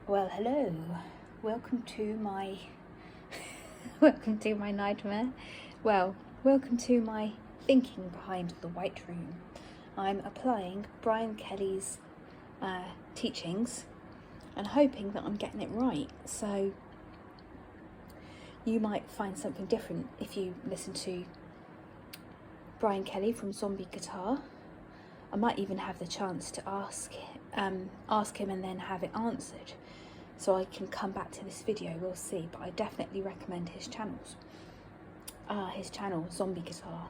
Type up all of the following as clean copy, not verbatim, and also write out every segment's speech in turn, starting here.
Well, hello. Welcome to my welcome to my nightmare. Well, welcome to my thinking behind the White Room. I'm applying Brian Kelly's teachings and hoping that I'm getting it right. So you might find something different if you listen to Brian Kelly from Zombie Guitar. I might even have the chance to ask him and then have it answered, so I can come back to this video. We'll see, but I definitely recommend his channels. His channel, Zombie Guitar.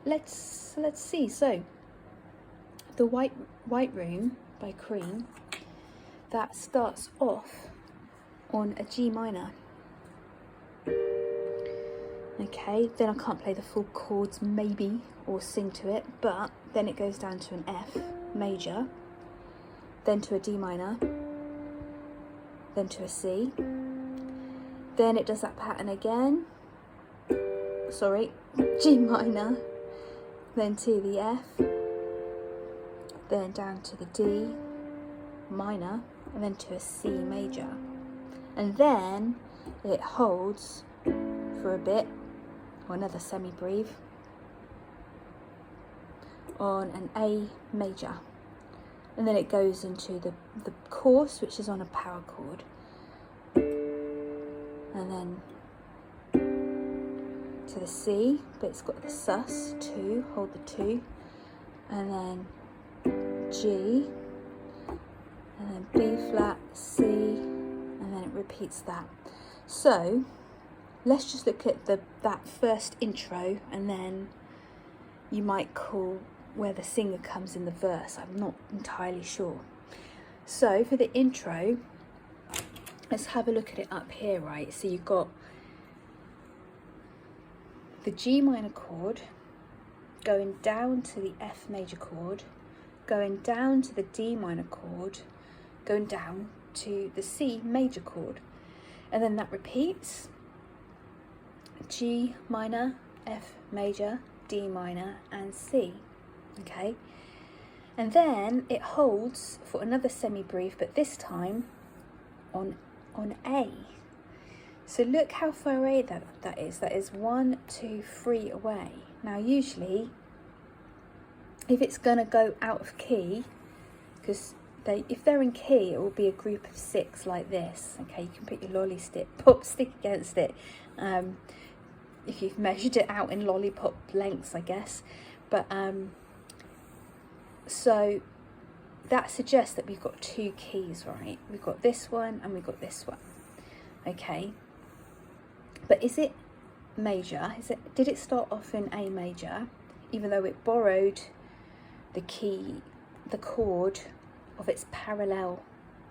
Let's see. So, the White Room by Cream, that starts off on a G minor. Okay, then I can't play the full chords maybe or sing to it, but then it goes down to an F major, then to a D minor, then to a C, then it does that pattern again, G minor, then to the F, then down to the D minor, and then to a C major, and then it holds for a bit, or another semi-breve, on an A major, and then it goes into the chorus, which is on a power chord, and then to the C, but it's got the sus 2, hold the 2, and then G, and then B flat, C, and then it repeats that. So let's just look at that first intro, and then you might call where the singer comes in the verse. I'm not entirely sure. So for the intro, let's have a look at it up here, right? So you've got the G minor chord going down to the F major chord, going down to the D minor chord, going down to the C major chord, and then that repeats. G minor, F major, D minor, and C. Okay, and then it holds for another semi-breve, but this time on A. So look how far away that is. That is 1, 2, 3 away. Now usually, if it's gonna go out of key, because if they're in key, it will be a group of 6 like this. Okay, you can put your lolly stick against it. If you've measured it out in lollipop lengths, I guess. But so that suggests that we've got 2 keys, right? We've got this one and we've got this one. Okay, but is it major? Did it start off in A major, even though it borrowed the chord of its parallel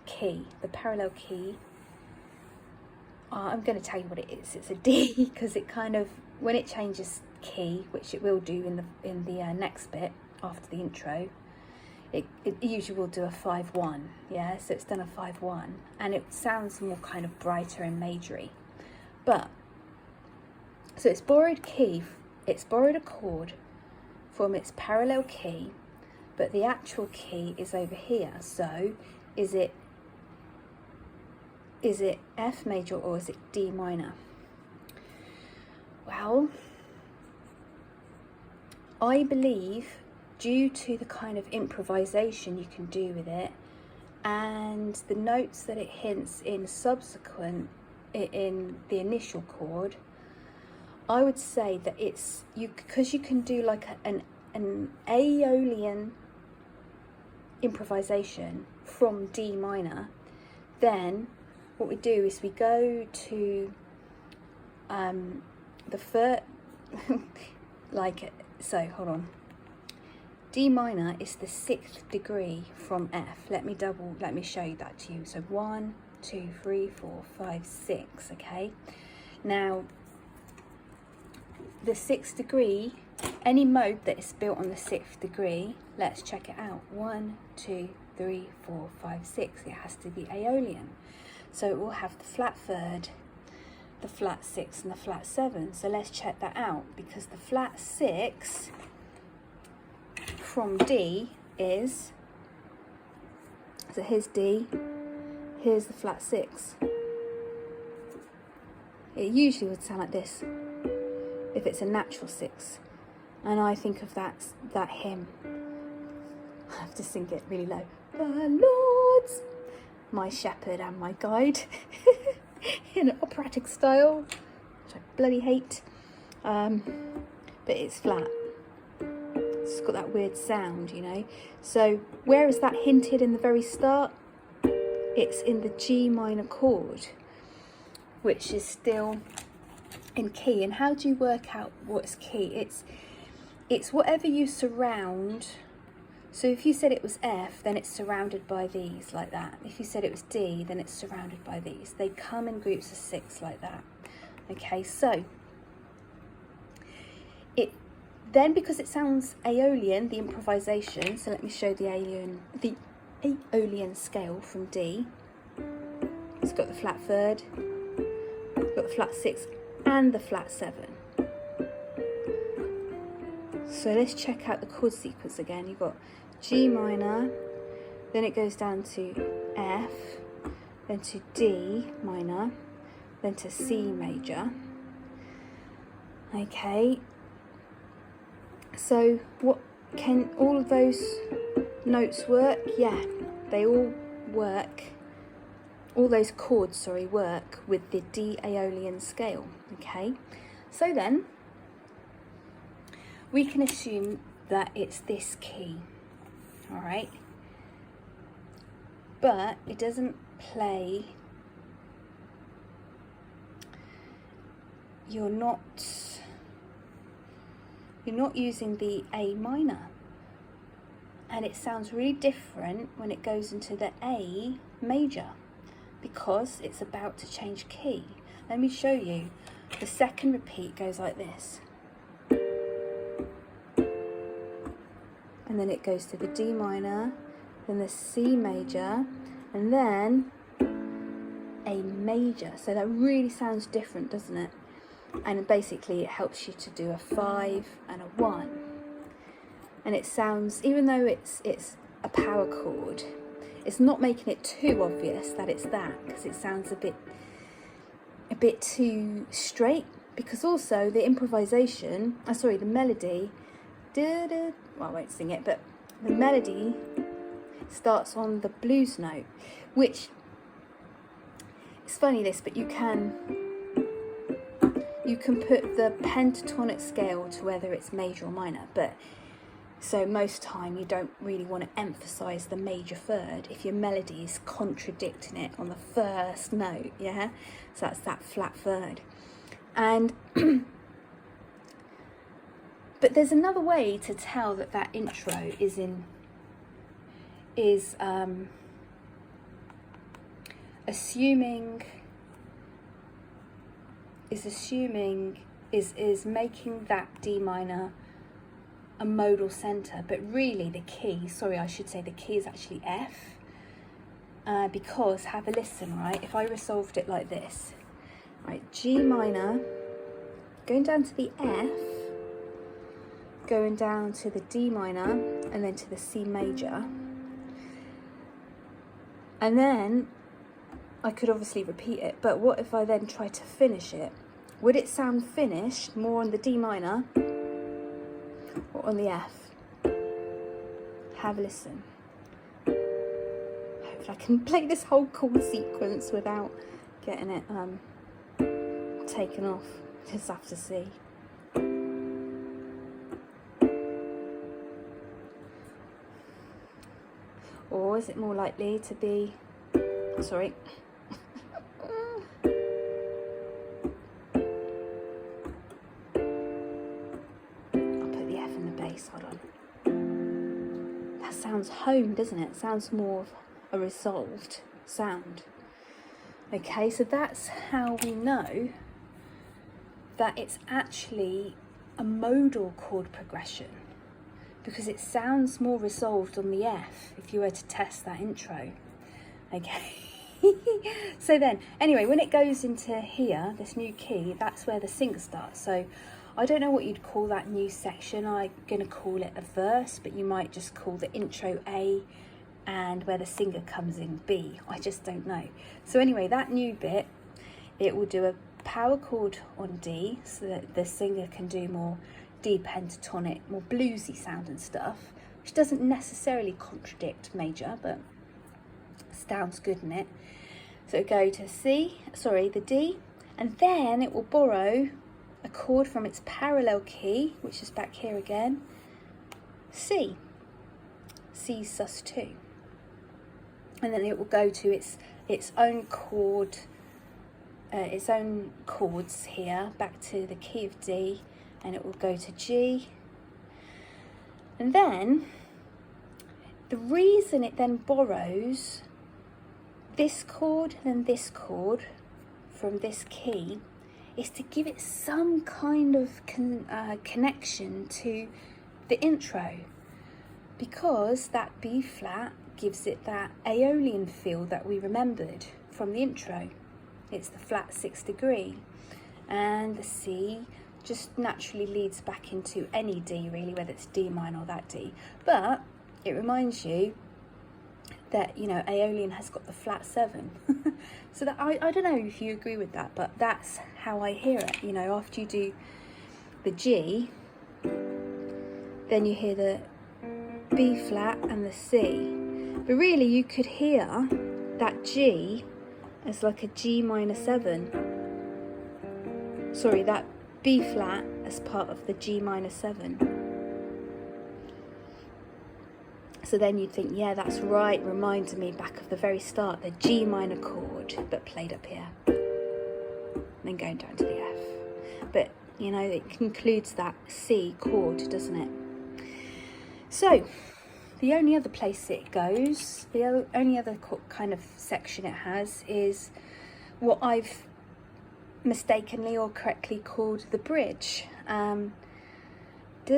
key? The parallel key, I'm going to tell you what it is. It's a D, because it kind of, when it changes key, which it will do in the next bit after the intro, it usually will do a 5-1. Yeah, so it's done a 5-1, and it sounds more kind of brighter and majory. But so it's borrowed a chord from its parallel key, but the actual key is over here. So is it F major or is it D minor? Well, I believe, due to the kind of improvisation you can do with it and the notes that it hints in subsequent in the initial chord, I would say that it's because you can do like an Aeolian improvisation from D minor. Then what we do is we go to the first so hold on. D minor is the 6th degree from F. Let me show you that to you. So 1, 2, 3, 4, 5, 6. Okay, now the 6th degree, any mode that is built on the 6th degree, let's check it out. 1, 2, 3, 4, 5, 6. It has to be Aeolian. So it will have the flat 3rd, the flat 6, and the flat 7. So let's check that out, because the flat 6 from D is, so here's D, here's the flat 6. It usually would sound like this if it's a natural 6. And I think of that hymn. I have to sing it really low. The Lord's my shepherd and my guide, in an operatic style, which I bloody hate. But it's flat. It's got that weird sound, you know. So where is that hinted in the very start? It's in the G minor chord, which is still in key. And how do you work out what's key? It's whatever you surround. So if you said it was F, then it's surrounded by these, like that. If you said it was D, then it's surrounded by these. They come in groups of 6 like that. Okay, so then, because it sounds Aeolian, the improvisation, so let me show the Aeolian scale from D. It's got the flat 3rd, it's got the flat 6 and the flat 7. So let's check out the chord sequence again. You've got G minor, then it goes down to F, then to D minor, then to C major. Okay, so what, can all of those notes work? Yeah, they all work. All those chords, sorry, work with the D Aeolian scale. Okay, so then we can assume that it's this key. All right, but it doesn't play. You're not using the A minor, and it sounds really different when it goes into the A major, because it's about to change key. Let me show you. The second repeat goes like this, and then it goes to the D minor, then the C major, and then A major. So that really sounds different, doesn't it? And basically it helps you to do a 5 and a 1. And it sounds, even though it's a power chord, it's not making it too obvious that it's that, because it sounds a bit too straight. Because also the improvisation, the melody, well, I won't sing it, but the melody starts on the blues note, which, it's funny this, but you can put the pentatonic scale to whether it's major or minor, but so most time you don't really want to emphasize the major 3rd if your melody is contradicting it on the first note, yeah? So that's that flat 3rd. And but there's another way to tell that intro is making that D minor a modal center, but really the key, the key is actually F, because, have a listen, right? If I resolved it like this, right, G minor, going down to the F, going down to the D minor, and then to the C major, and then I could obviously repeat it, but what if I then try to finish it? Would it sound finished more on the D minor or on the F? Have a listen. Hopefully I can play this whole chord sequence without getting it taken off. Just have to see. Or is it more likely to be, sorry, hold on. That sounds home, doesn't it? It sounds more of a resolved sound. Okay, so that's how we know that it's actually a modal chord progression, because it sounds more resolved on the F if you were to test that intro. Okay. So then, anyway, when it goes into here, this new key, that's where the singer starts. So I don't know what you'd call that new section. I'm going to call it a verse, but you might just call the intro A and where the singer comes in B. I just don't know. So anyway, that new bit, it will do a power chord on D so that the singer can do more D pentatonic, more bluesy sound and stuff, which doesn't necessarily contradict major, but sounds good in it. So it'll go to the D, and then it will borrow a chord from its parallel key, which is back here again, C sus2, and then it will go to its own chord, its own chords here, back to the key of D, and it will go to G. And then the reason it then borrows this chord and this chord from this key is to give it some kind of connection to the intro, because that B flat gives it that Aeolian feel that we remembered from the intro. It's the flat 6th degree, and the C just naturally leads back into any D really, whether it's D minor or that D, but it reminds you that, you know, Aeolian has got the flat 7. So that I don't know if you agree with that, but that's how I hear it. You know, after you do the G, then you hear the B flat and the C. But really you could hear that G as like a G minor 7. Sorry, that B flat as part of the G minor 7. So then you'd think, yeah, that's right, reminded me back of the very start, the G minor chord, but played up here. And then going down to the F. But, you know, it concludes that C chord, doesn't it? So, the only other place it goes, the only other kind of section it has is what I've mistakenly or correctly called the bridge. Oh, I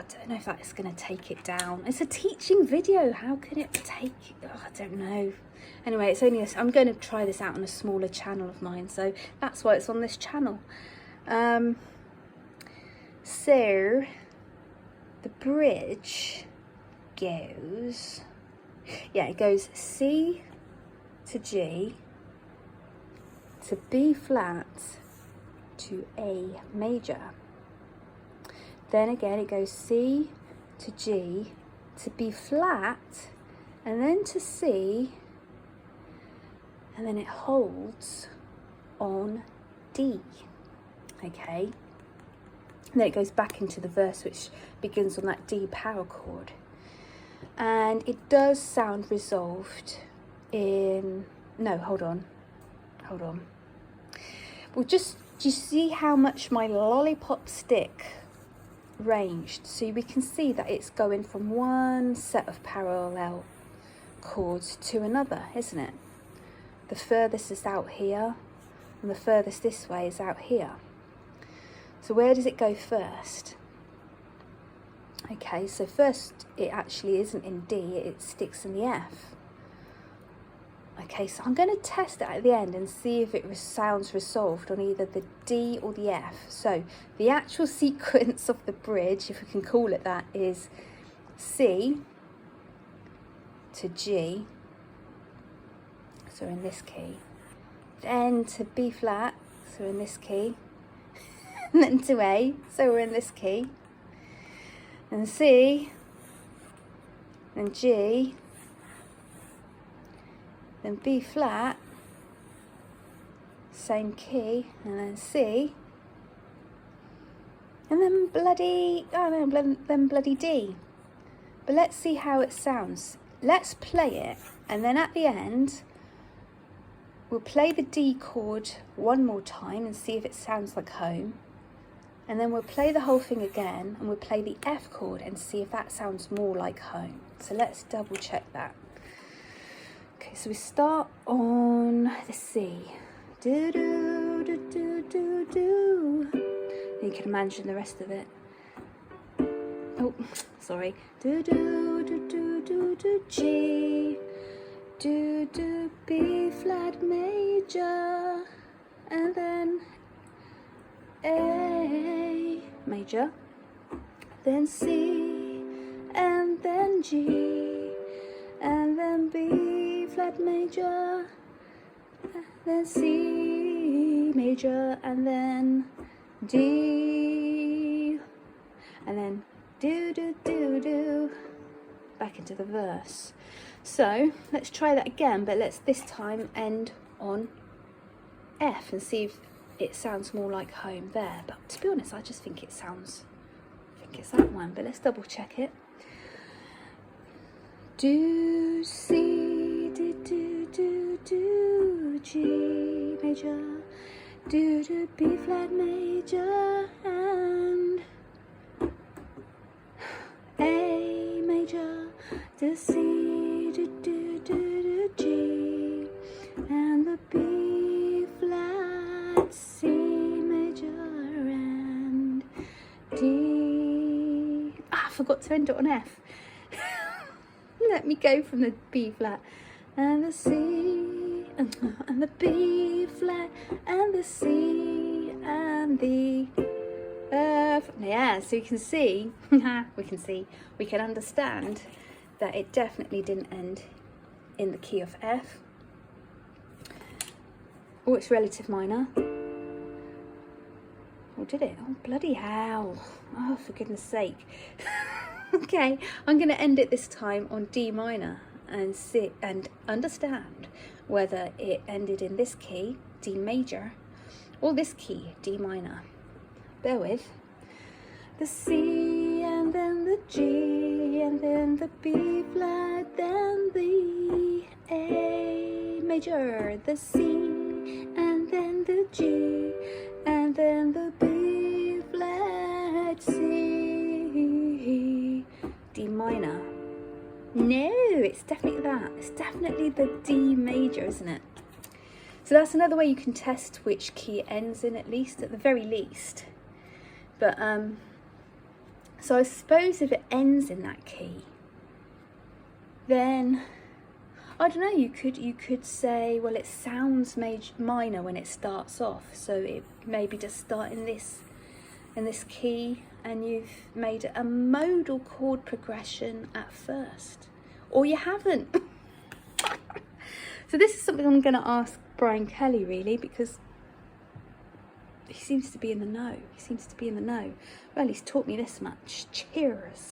don't know if that's going to take it down. It's a teaching video. How can it take it? Oh, I don't know. Anyway, it's only I'm going to try this out on a smaller channel of mine, so that's why it's on this channel. So the bridge goes, yeah, it goes C to G to B flat to A major. Then again it goes C to G to B flat, and then to C, and then it holds on D. Okay, and then it goes back into the verse, which begins on that D power chord, and it does sound resolved in, no, hold on, well, just, do you see how much my lollipop stick ranged? So we can see that it's going from one set of parallel chords to another, isn't it? The furthest is out here, and the furthest this way is out here. So where does it go first? Okay, so first it actually isn't in D, it sticks in the F. Okay, so I'm going to test it at the end and see if it sounds resolved on either the D or the F. So the actual sequence of the bridge, if we can call it that, is C to G, so in this key, then to B flat, so in this key, and then to A, so we're in this key, and C, and G, then B flat, same key, and then C, and then bloody, oh no, then bloody D. But let's see how it sounds. Let's play it, and then at the end, we'll play the D chord one more time and see if it sounds like home. And then we'll play the whole thing again, and we'll play the F chord and see if that sounds more like home. So let's double check that. Okay, so we start on the C. Do do do do do do. You can imagine the rest of it. Oh, sorry. Do do do do do do G. Do do B flat major, and then A major, then C, and then G, and then B flat major, then C major, and then D, and then do do do do, back into the verse. So let's try that again, but let's this time end on F and see if it sounds more like home there. But to be honest, I just think it sounds, I think it's that one, but let's double check it. Do C, do G major, do B flat major, and A major, do C, do G, and the B flat, C major, and D. I forgot to end it on F. Let me go from the B flat and the C and the B flat and the C and the F. Yeah, so you can see, we can understand that it definitely didn't end in the key of F. Oh, it's relative minor. Oh, did it? Oh, bloody hell. Oh, for goodness sake. Okay, I'm going to end it this time on D minor and see and understand whether it ended in this key, D major, or this key, D minor. Bear with. The C, and then the G, and then the B flat, then the A major, the C, and then the G, and then the B flat, C, D minor. No, it's definitely that. It's definitely the D major, isn't it? So that's another way you can test which key it ends in, at the very least. But so I suppose if it ends in that key, then I don't know. You could say, well, it sounds minor when it starts off, so it maybe just start in this key, and you've made a modal chord progression at first, or you haven't. So this is something I'm going to ask Brian Kelly, really, because he seems to be in the know. Well, he's taught me this much. Cheers.